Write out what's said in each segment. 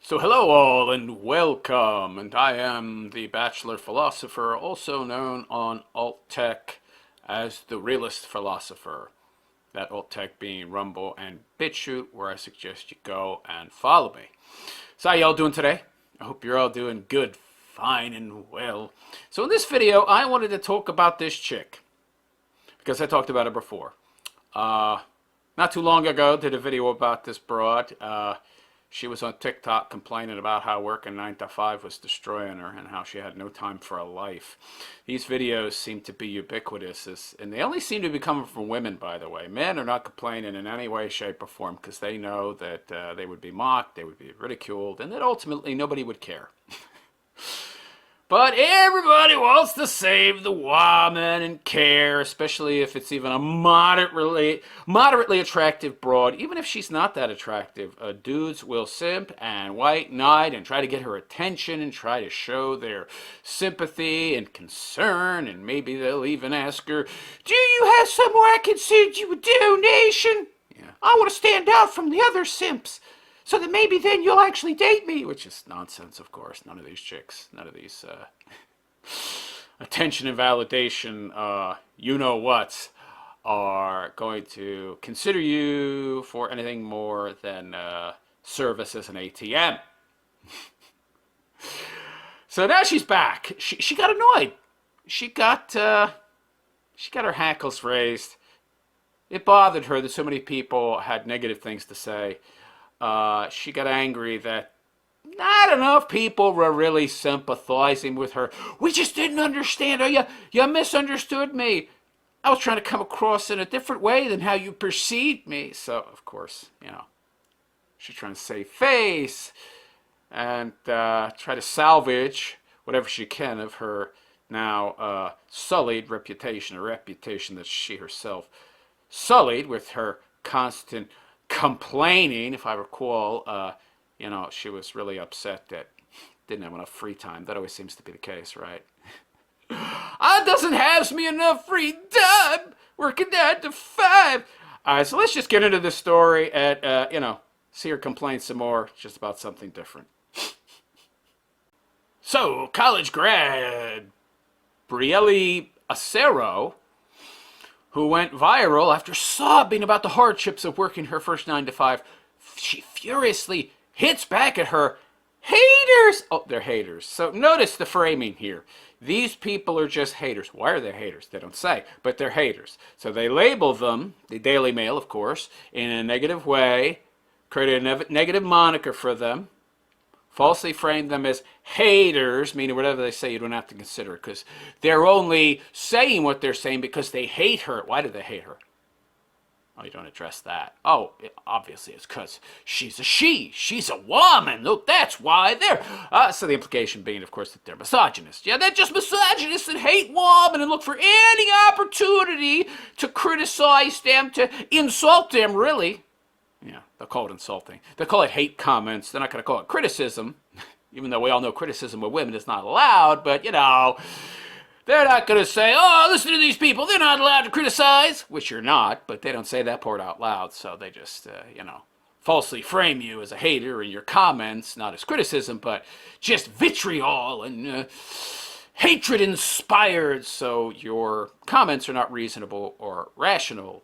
So hello all and welcome, and I am the Bachelor Philosopher, also known on Alt Tech as the Realist Philosopher. That Alt Tech being Rumble and BitChute, where I suggest you go and follow me. So how y'all doing today? I hope you're all doing good, fine, and well. So in this video, I wanted to talk about this chick, because I talked about her before. Not too long ago, did a video about this broad. She was on TikTok complaining about how working 9 to 5 was destroying her and how she had no time for a life. These videos seem to be ubiquitous, and they only seem to be coming from women, by the way. Men are not complaining in any way, shape, or form because they know that they would be mocked, they would be ridiculed, and that ultimately nobody would care. But everybody wants to save the woman and care, especially if it's even a moderately attractive broad. Even if she's not that attractive, dudes will simp and white knight and try to get her attention and try to show their sympathy and concern, and maybe they'll even ask her, "Do you have somewhere I can send you a donation? Yeah. I want to stand out from the other simps, so that maybe then you'll actually date me," which is nonsense, of course. None of these chicks, none of these attention and validation, you-know-whats, are going to consider you for anything more than service as an ATM. So now she's back. She got annoyed. She got her hackles raised. It bothered her that so many people had negative things to say. She got angry that not enough people were really sympathizing with her. "We just didn't understand. Oh, you misunderstood me. I was trying to come across in a different way than how you perceived me." So, of course, she's trying to save face and try to salvage whatever she can of her now sullied reputation, a reputation that she herself sullied with her constant complaining. If I recall, she was really upset that didn't have enough free time. That always seems to be the case, right? "I doesn't have me enough free time, working 9 to 5. All right, so let's just get into this story and, see her complain some more, just about something different. So, college grad Brielle Acero, who went viral after sobbing about the hardships of working her first 9 to 5, she furiously hits back at her haters. Oh, they're haters. So notice the framing here. These people are just haters. Why are they haters? They don't say, but they're haters. So they label them, the Daily Mail, of course, in a negative way, created a negative moniker for them, falsely framed them as haters, meaning whatever they say you don't have to consider it, because they're only saying what they're saying because they hate her. Why do they hate her? Oh, you don't address that. Oh, obviously it's because she's a she. She's a woman. Look, that's why they're... so the implication being, of course, that they're misogynists. Yeah, they're just misogynists and hate women and look for any opportunity to criticize them, to insult them, really. Yeah, they'll call it insulting. They'll call it hate comments. They're not going to call it criticism, even though we all know criticism of women is not allowed, but, they're not going to say, "Oh, listen to these people, they're not allowed to criticize," which you're not, but they don't say that part out loud, so they just, falsely frame you as a hater in your comments, not as criticism, but just vitriol and hatred inspired, so your comments are not reasonable or rational,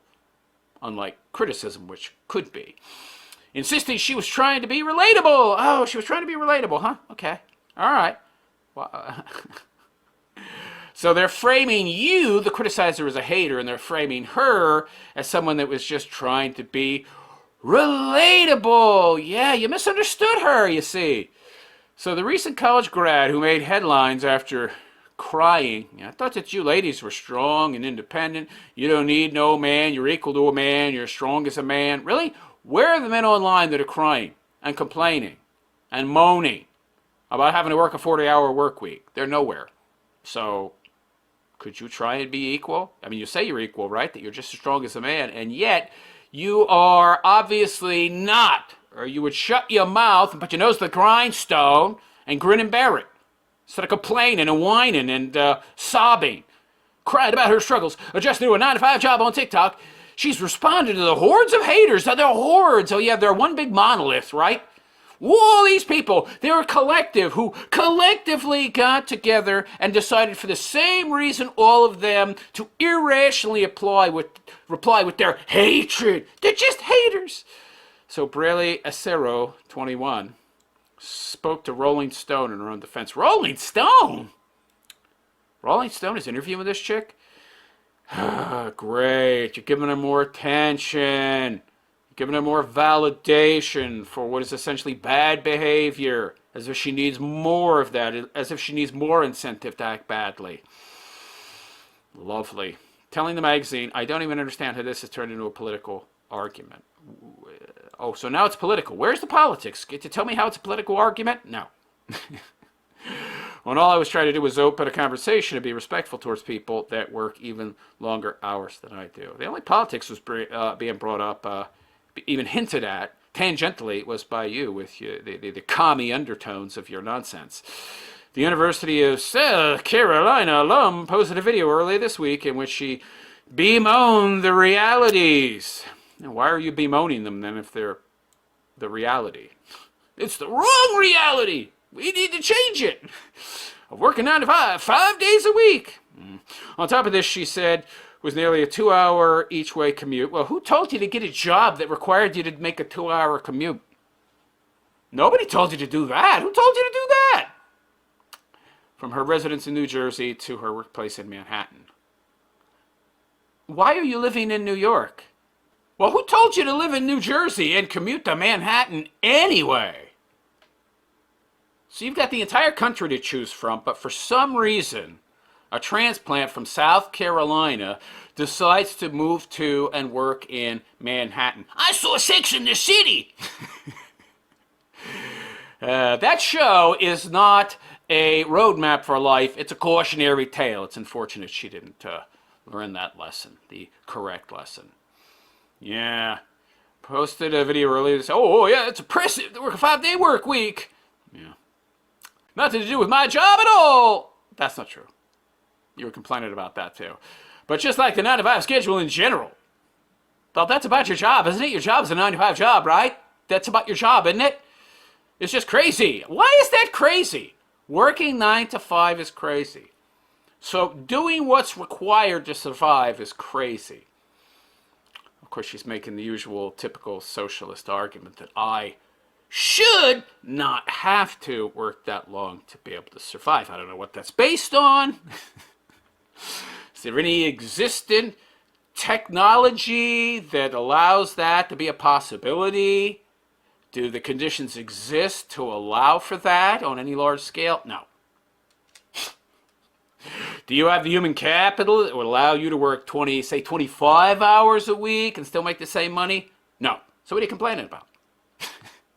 unlike criticism, which could be. Insisting she was trying to be relatable. Oh, she was trying to be relatable, huh? Okay. All right. Well, so they're framing you, the criticizer, as a hater, and they're framing her as someone that was just trying to be relatable. Yeah, you misunderstood her, you see. So the recent college grad who made headlines after crying, "I thought that you ladies were strong and independent. You don't need no man. You're equal to a man. You're as strong as a man." Really? Where are the men online that are crying and complaining and moaning about having to work a 40-hour work week? They're nowhere. So could you try and be equal? I mean, you say you're equal, right? That you're just as strong as a man, and yet you are obviously not, or you would shut your mouth and put your nose to the grindstone and grin and bear it, instead of complaining and whining and sobbing, crying about her struggles, adjusting to a 9 to 5 job on TikTok. She's responded to the hordes of haters. They're hordes. Oh, yeah, they're one big monolith, right? All these people, they're a collective who collectively got together and decided for the same reason all of them to irrationally reply with their hatred. They're just haters. So Brielle Acero, 21, spoke to Rolling Stone in her own defense. Rolling Stone? Rolling Stone is interviewing this chick? Great. You're giving her more attention. You're giving her more validation for what is essentially bad behavior. As if she needs more of that. As if she needs more incentive to act badly. Lovely. Telling the magazine, I don't even understand how this has turned into a political argument. Oh, so now it's political. Where's the politics? Get to tell me how it's a political argument? No. When all I was trying to do was open a conversation and be respectful towards people that work even longer hours than I do. The only politics was being brought up, even hinted at, tangentially, was by you with the commie undertones of your nonsense. The University of South Carolina alum posted a video earlier this week in which she bemoaned the realities. Now, why are you bemoaning them then if they're the reality? It's the wrong reality. We need to change it. Of working 9 to 5, 5 days a week. On top of this, she said, was nearly a 2-hour each-way commute. Well, who told you to get a job that required you to make a 2-hour commute? Nobody told you to do that. Who told you to do that? From her residence in New Jersey to her workplace in Manhattan. Why are you living in New York? Well, who told you to live in New Jersey and commute to Manhattan anyway? So you've got the entire country to choose from, but for some reason, a transplant from South Carolina decides to move to and work in Manhattan. I saw Sex in the City! That show is not a roadmap for life. It's a cautionary tale. It's unfortunate she didn't learn that lesson, the correct lesson. Yeah. Posted a video earlier to say, oh yeah, it's oppressive to work a 5-day work week. Yeah. Nothing to do with my job at all. That's not true. You were complaining about that too. But just like the 9 to 5 schedule in general. Well, that's about your job, isn't it? Your job's a 9 to 5 job, right? That's about your job, isn't it? It's just crazy. Why is that crazy? Working 9 to 5 is crazy. So doing what's required to survive is crazy. Of course, she's making the usual typical socialist argument that I should not have to work that long to be able to survive. I don't know what that's based on. Is there any existent technology that allows that to be a possibility? Do the conditions exist to allow for that on any large scale? No. Do you have the human capital that would allow you to work 25 hours a week and still make the same money? No. So what are you complaining about?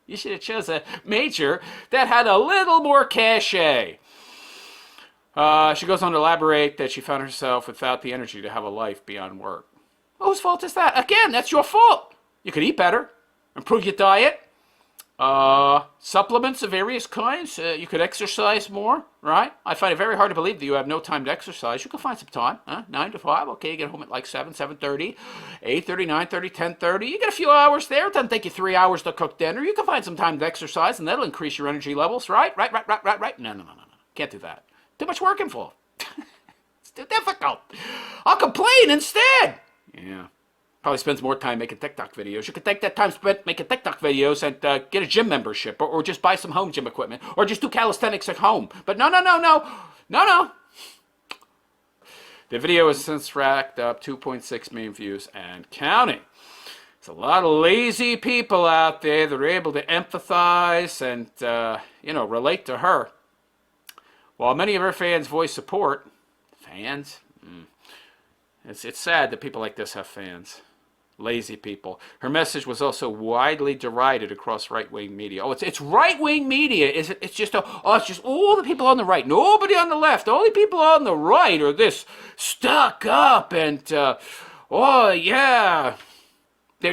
You should have chosen a major that had a little more cachet. She goes on to elaborate that she found herself without the energy to have a life beyond work. Well, whose fault is that? Again, that's your fault. You could eat better, improve your diet, supplements of various kinds. You could exercise more, right? I find it very hard to believe that you have no time to exercise. You can find some time, 9 to 5. Okay, you get home at like 7, 7:30, 8:30, 9:30, 10:30. You get a few hours there. It doesn't take you 3 hours to cook dinner. You can find some time to exercise, and that'll increase your energy levels, right? Right. No. Can't do that. Too much work involved. It's too difficult. I'll complain instead. Yeah. Probably spends more time making TikTok videos. You could take that time spent making TikTok videos and get a gym membership or just buy some home gym equipment or just do calisthenics at home. But no. The video has since racked up 2.6 million views and counting. There's a lot of lazy people out there that are able to empathize and, relate to her. While many of her fans voice support, fans? It's sad that people like this have fans. Lazy people. Her message was also widely derided across right-wing media. Oh, it's right-wing media. It's just all the people on the right. Nobody on the left. Only people on the right are this stuck up and, they're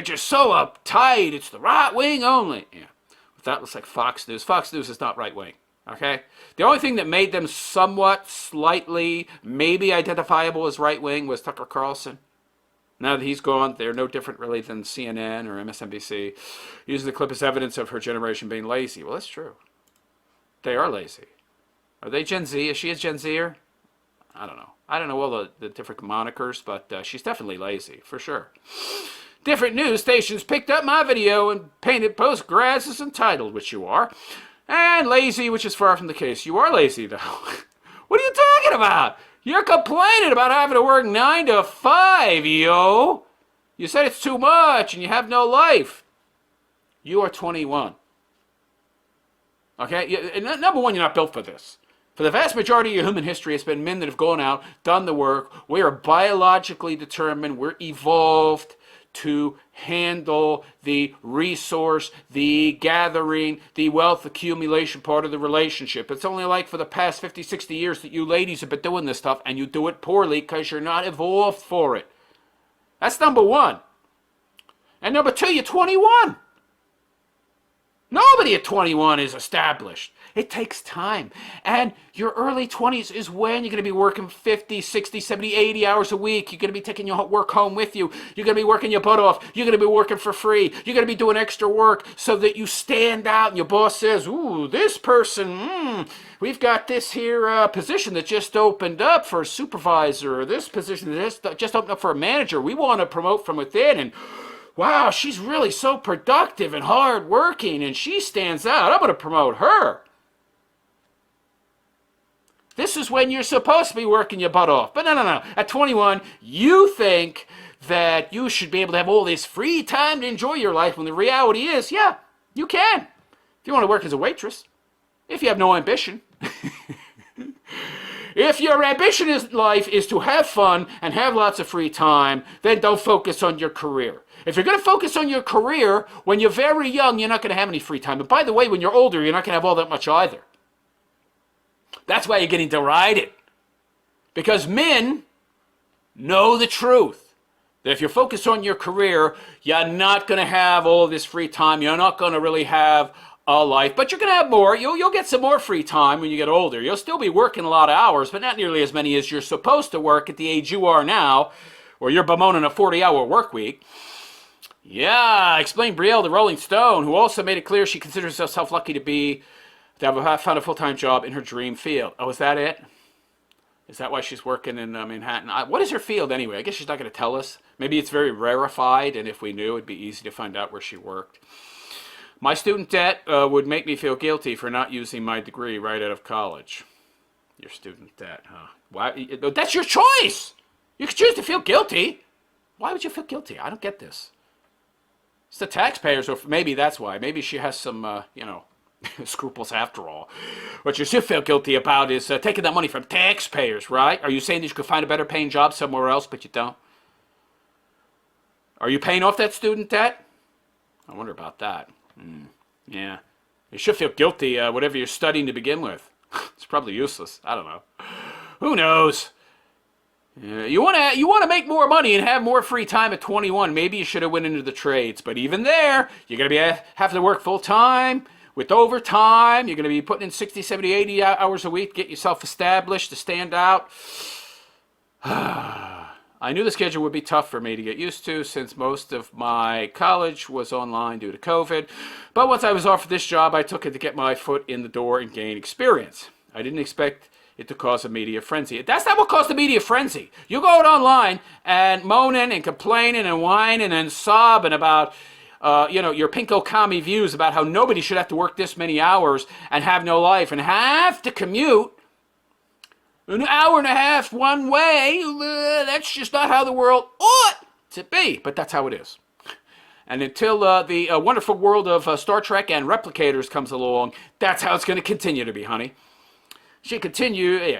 just so uptight. It's the right wing only. Yeah. That looks like Fox News. Fox News is not right-wing. Okay? The only thing that made them somewhat, slightly, maybe identifiable as right-wing was Tucker Carlson. Now that he's gone, they're no different really than CNN or MSNBC. Using the clip as evidence of her generation being lazy. Well, that's true. They are lazy. Are they Gen Z? Is she a Gen Zer? I don't know. I don't know all the different monikers, but she's definitely lazy, for sure. Different news stations picked up my video and painted post-grads as entitled, which you are, and lazy, which is far from the case. You are lazy, though. What are you talking about? You're complaining about having to work 9 to 5, yo. You said it's too much and you have no life. You are 21. Okay? Number one, you're not built for this. For the vast majority of your human history, it's been men that have gone out, done the work. We are biologically determined. We're evolved to handle the resource, the gathering, the wealth accumulation part of the relationship. It's only like for the past 50, 60 years that you ladies have been doing this stuff, and you do it poorly because you're not evolved for it. That's number one. And number two, you're 21. Nobody at 21 is established. It takes time. And your early 20s is when you're going to be working 50, 60, 70, 80 hours a week. You're going to be taking your work home with you. You're going to be working your butt off. You're going to be working for free. You're going to be doing extra work so that you stand out and your boss says, ooh, this person, we've got this here position that just opened up for a supervisor, or this position that just opened up for a manager. We want to promote from within, and wow, she's really so productive and hardworking, and she stands out. I'm going to promote her. This is when you're supposed to be working your butt off. But no. At 21, you think that you should be able to have all this free time to enjoy your life, when the reality is, yeah, you can. If you want to work as a waitress. If you have no ambition. If your ambition in life is to have fun and have lots of free time, then don't focus on your career. If you're going to focus on your career, when you're very young, you're not going to have any free time. And by the way, when you're older, you're not going to have all that much either. That's why you're getting derided. Because men know the truth. That if you're focused on your career, you're not going to have all this free time. You're not going to really have a life. But you're going to have more. You'll get some more free time when you get older. You'll still be working a lot of hours, but not nearly as many as you're supposed to work at the age you are now, or you're bemoaning a 40-hour work week. Yeah, explained Brielle, the Rolling Stone, who also made it clear she considers herself lucky to have found a full-time job in her dream field. Oh, is that it? Is that why she's working in Manhattan? What is her field anyway? I guess she's not going to tell us. Maybe it's very rarefied, and if we knew, it'd be easy to find out where she worked. My student debt would make me feel guilty for not using my degree right out of college. Your student debt, huh? Why? That's your choice! You could choose to feel guilty. Why would you feel guilty? I don't get this. It's the taxpayers, or maybe that's why. Maybe she has some, scruples after all. What you should feel guilty about is taking that money from taxpayers, right? Are you saying that you could find a better paying job somewhere else, but you don't? Are you paying off that student debt? I wonder about that. Yeah. You should feel guilty, whatever you're studying to begin with. It's probably useless. I don't know. Who knows? You want to make more money and have more free time at 21. Maybe you should have went into the trades. But even there, you're going to have to work full time with overtime. You're going to be putting in 60, 70, 80 hours a week to get yourself established, to stand out. I knew the schedule would be tough for me to get used to, since most of my college was online due to COVID. But once I was offered this job, I took it to get my foot in the door and gain experience. I didn't expect it to cause a media frenzy. That's not what caused the media frenzy. You go out online and moaning and complaining and whining and sobbing about your pinko commie views about how nobody should have to work this many hours and have no life and have to commute an hour and a half one way. That's just not how the world ought to be, but that's how it is. And until the wonderful world of Star Trek and replicators comes along, that's how it's going to continue to be, honey. She continued,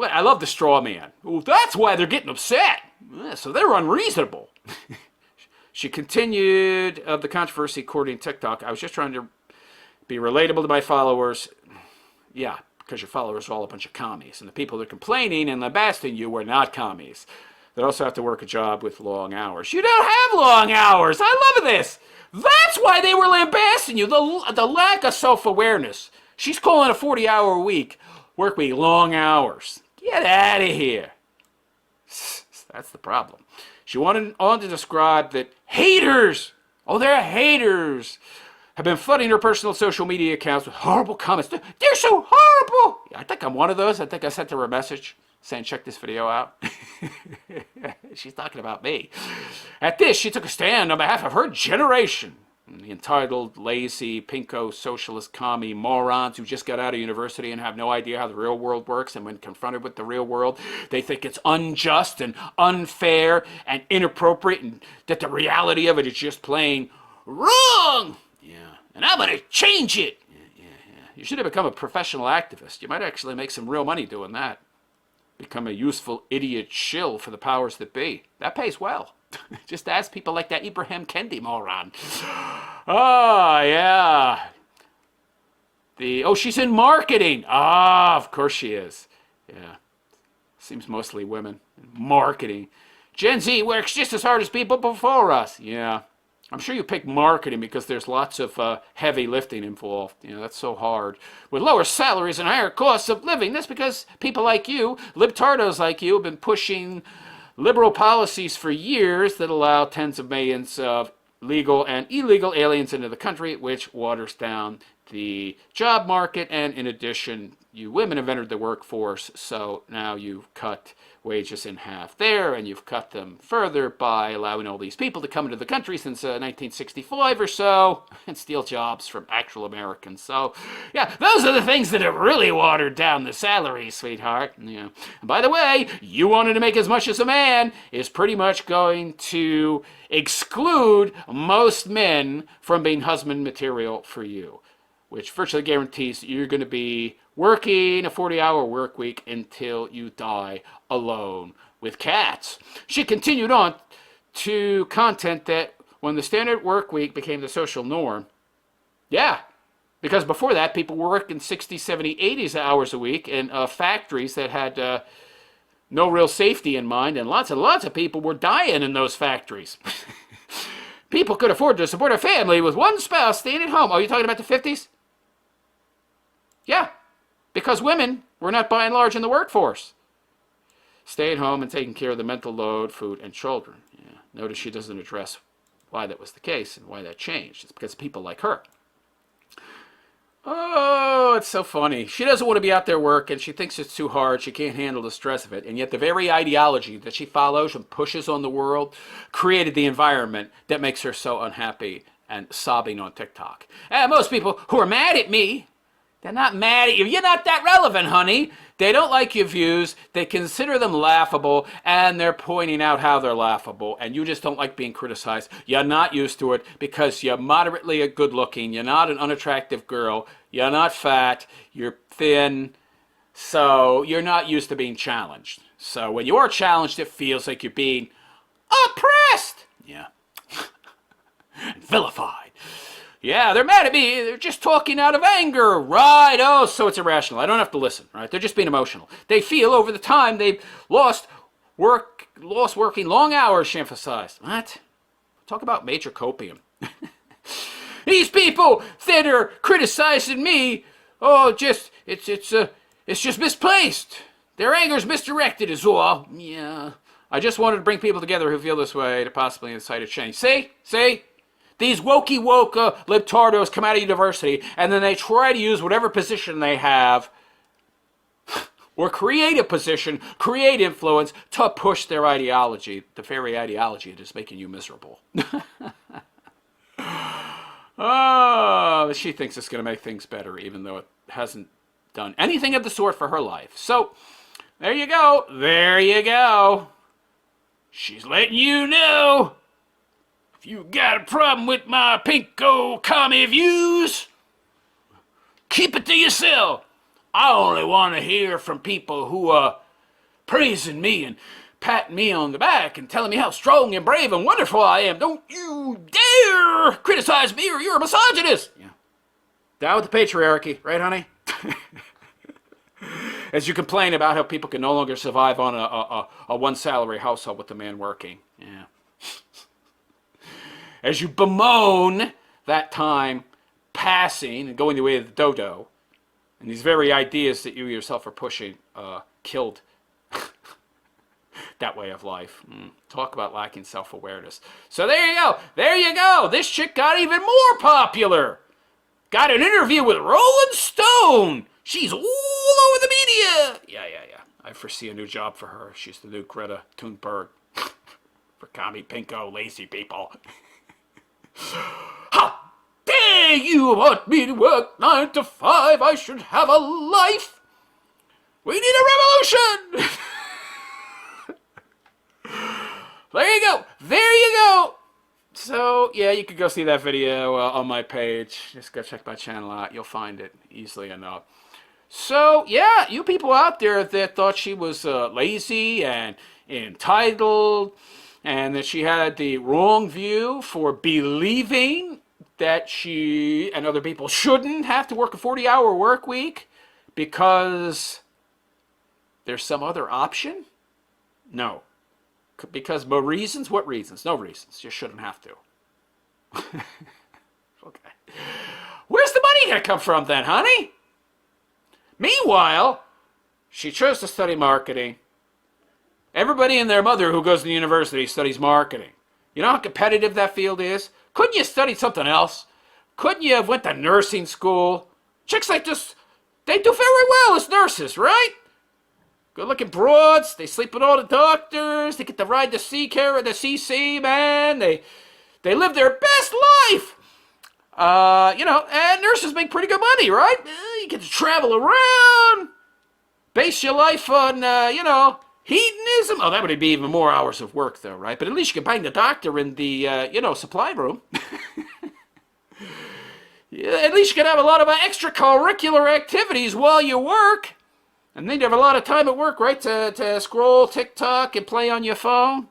I love the straw man. Well, that's why they're getting upset. So they're unreasonable. She continued the controversy according to TikTok. I was just trying to be relatable to my followers. Yeah, because your followers are all a bunch of commies. And the people that are complaining and lambasting you are not commies. They also have to work a job with long hours. You don't have long hours. I love this. That's why they were lambasting you. The lack of self-awareness. She's calling a 40-hour work week long hours. Get out of here. That's the problem. She went on to describe that haters, oh, they're haters, have been flooding her personal social media accounts with horrible comments. They're so horrible. I think I'm one of those. I think I sent her a message saying, check this video out. She's talking about me. At this, she took a stand on behalf of her generation. The entitled, lazy, pinko, socialist, commie morons who just got out of university and have no idea how the real world works, and when confronted with the real world, they think it's unjust and unfair and inappropriate, and that the reality of it is just plain wrong. Yeah, and I'm going to change it. Yeah. You should have become a professional activist. You might actually make some real money doing that. Become a useful idiot shill for the powers that be. That pays well. Just ask people like that Ibrahim Kendi moron. Oh, yeah. She's in marketing. Of course she is. Yeah. Seems mostly women. Marketing. Gen Z works just as hard as people before us. Yeah. I'm sure you pick marketing because there's lots of heavy lifting involved. That's so hard. With lower salaries and higher costs of living, that's because people like you, libtardos like you, have been pushing liberal policies for years that allow tens of millions of legal and illegal aliens into the country, which waters down the job market. And in addition, you women have entered the workforce, so now you've cut wages in half there, and you've cut them further by allowing all these people to come into the country since 1965 or so and steal jobs from actual Americans. So, yeah, those are the things that have really watered down the salaries, sweetheart. Yeah. And by the way, you wanted to make as much as a man is pretty much going to exclude most men from being husband material for you, which virtually guarantees that you're going to be working a 40-hour work week until you die alone with cats. She continued on to content that when the standard work week became the social norm, yeah, because before that, people were working 60, 70, 80 hours a week in factories that had no real safety in mind, and lots of people were dying in those factories. People could afford to support a family with one spouse staying at home. Oh, you're talking about the 50s? Yeah, because women were not by and large in the workforce. Staying home and taking care of the mental load, food, and children. Yeah. Notice she doesn't address why that was the case and why that changed. It's because of people like her. Oh, it's so funny. She doesn't want to be out there working. She thinks it's too hard. She can't handle the stress of it. And yet the very ideology that she follows and pushes on the world created the environment that makes her so unhappy and sobbing on TikTok. And most people who are mad at me, they're not mad at you. You're not that relevant, honey. They don't like your views. They consider them laughable, and they're pointing out how they're laughable. And you just don't like being criticized. You're not used to it because you're moderately good looking. You're not an unattractive girl. You're not fat. You're thin. So you're not used to being challenged. So when you are challenged, it feels like you're being oppressed. Yeah. Vilified. Yeah, they're mad at me. They're just talking out of anger. Right. Oh, so it's irrational. I don't have to listen, right? They're just being emotional. They feel over the time they've lost working long hours, she emphasized. What? Talk about major copium. These people that are criticizing me, it's just misplaced. Their anger's misdirected is all. Yeah. I just wanted to bring people together who feel this way to possibly incite a change. See? These woke libtardos come out of university, and then they try to use whatever position they have, or create a position, create influence, to push their ideology, the very ideology that is making you miserable. Oh, she thinks it's going to make things better, even though it hasn't done anything of the sort for her life. So, there you go. She's letting you know. You got a problem with my pinko commie views? Keep it to yourself. I only want to hear from people who are praising me and patting me on the back and telling me how strong and brave and wonderful I am. Don't you dare criticize me or you're a misogynist. Yeah. Down with the patriarchy, right, honey? As you complain about how people can no longer survive on a one-salary household with the man working. Yeah. As you bemoan that time passing and going the way of the dodo, and these very ideas that you yourself are pushing killed that way of life. Talk about lacking self-awareness. So there you go. There you go. This chick got even more popular. Got an interview with Rolling Stone. She's all over the media. Yeah. I foresee a new job for her. She's the new Greta Thunberg. For commie pinko lazy people. How dare you want me to work 9 to 5? I should have a life. We need a revolution. There you go. There you go. So, yeah, you could go see that video on my page. Just go check my channel out. You'll find it easily enough. So, yeah, you people out there that thought she was lazy and entitled and that she had the wrong view for believing that she and other people shouldn't have to work a 40-hour work week because there's some other option? No. Because reasons? What reasons? No reasons. You shouldn't have to. Okay. Where's the money going to come from then, honey? Meanwhile, she chose to study marketing. Everybody and their mother who goes to the university studies marketing. You know how competitive that field is? Couldn't you study something else? Couldn't you have went to nursing school? Chicks like this, they do very well as nurses, right? Good-looking broads. They sleep with all the doctors. They get to ride the CC, man. They live their best life. And nurses make pretty good money, right? You get to travel around. Base your life on, hedonism. Oh, that would be even more hours of work, though, right? But at least you can bang the doctor in the, supply room. Yeah, at least you can have a lot of extracurricular activities while you work. And then you have a lot of time at work, right, to scroll TikTok and play on your phone.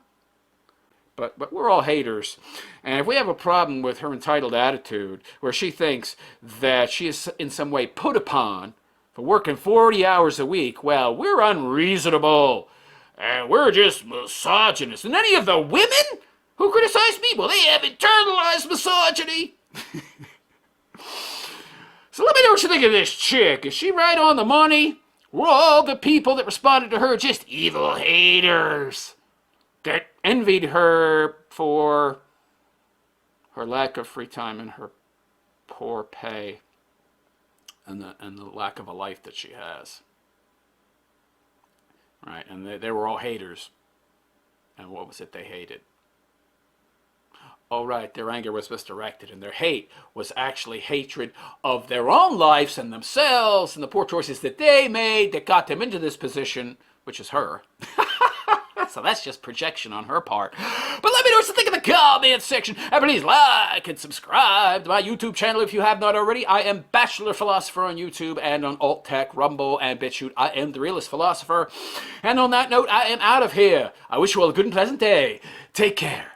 But we're all haters. And if we have a problem with her entitled attitude, where she thinks that she is in some way put upon for working 40 hours a week, well, we're unreasonable. And we're just misogynist. And any of the women who criticize me, well, they have internalized misogyny. So let me know what you think of this chick. Is she right on the money? Were all the people that responded to her just evil haters that envied her for her lack of free time and her poor pay and the lack of a life that she has? Right, and they were all haters. And what was it they hated? Oh, right, their anger was misdirected, and their hate was actually hatred of their own lives and themselves and the poor choices that they made that got them into this position, which is her. So that's just projection on her part. But let me know what you think in the comment section. And please like and subscribe to my YouTube channel if you have not already. I am Bachelor Philosopher on YouTube and on Alt Tech, Rumble, and BitChute. I am the realist philosopher. And on that note, I am out of here. I wish you all a good and pleasant day. Take care.